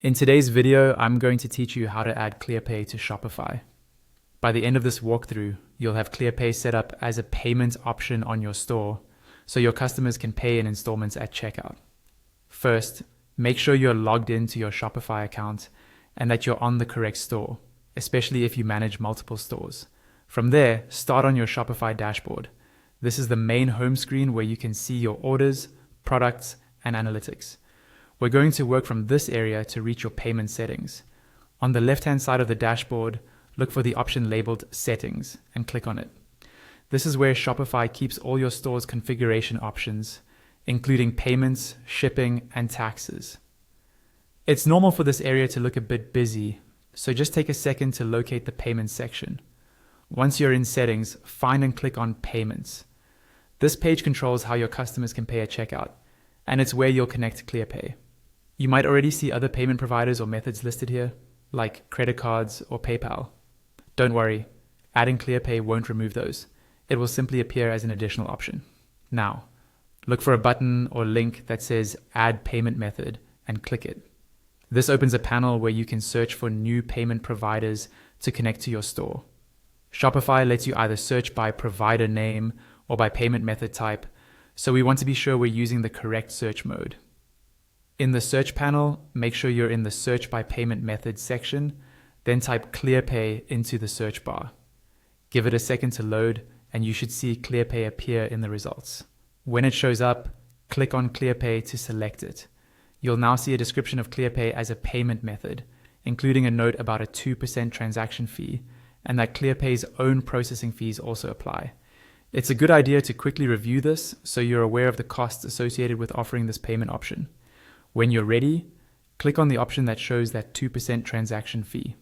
In today's video, I'm going to teach you how to add Clearpay to Shopify. By the end of this walkthrough, you'll have Clearpay set up as a payment option on your store, so your customers can pay in installments at checkout. First, make sure you're logged into your Shopify account and that you're on the correct store, especially if you manage multiple stores. From there, start on your Shopify dashboard. This is the main home screen where you can see your orders, products, and analytics. We're going to work from this area to reach your payment settings. On the left-hand side of the dashboard, look for the option labeled Settings and click on it. This is where Shopify keeps all your store's configuration options, including payments, shipping, and taxes. It's normal for this area to look a bit busy, so just take a second to locate the Payments section. Once you're in Settings, find and click on Payments. This page controls how your customers can pay at checkout, and it's where you'll connect Clearpay. You might already see other payment providers or methods listed here, like credit cards or PayPal. Don't worry, adding Clearpay won't remove those. It will simply appear as an additional option. Now, look for a button or link that says Add Payment Method and click it. This opens a panel where you can search for new payment providers to connect to your store. Shopify lets you either search by provider name or by payment method type, so we want to be sure we're using the correct search mode. In the search panel, make sure you're in the Search by Payment Method section, then type Clearpay into the search bar. Give it a second to load, and you should see Clearpay appear in the results. When it shows up, click on Clearpay to select it. You'll now see a description of Clearpay as a payment method, including a note about a 2% transaction fee, and that Clearpay's own processing fees also apply. It's a good idea to quickly review this so you're aware of the costs associated with offering this payment option. When you're ready, click on the option that shows that 2% transaction fee.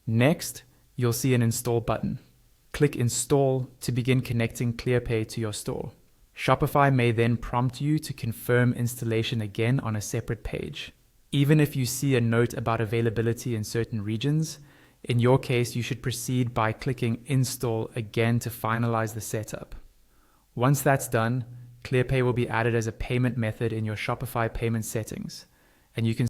Next, you'll see an Install button. Click Install to begin connecting Clearpay to your store. Shopify may then prompt you to confirm installation again on a separate page. Even if you see a note about availability in certain regions, in your case, you should proceed by clicking Install again to finalize the setup. Once that's done, Clearpay will be added as a payment method in your Shopify payment settings, and you can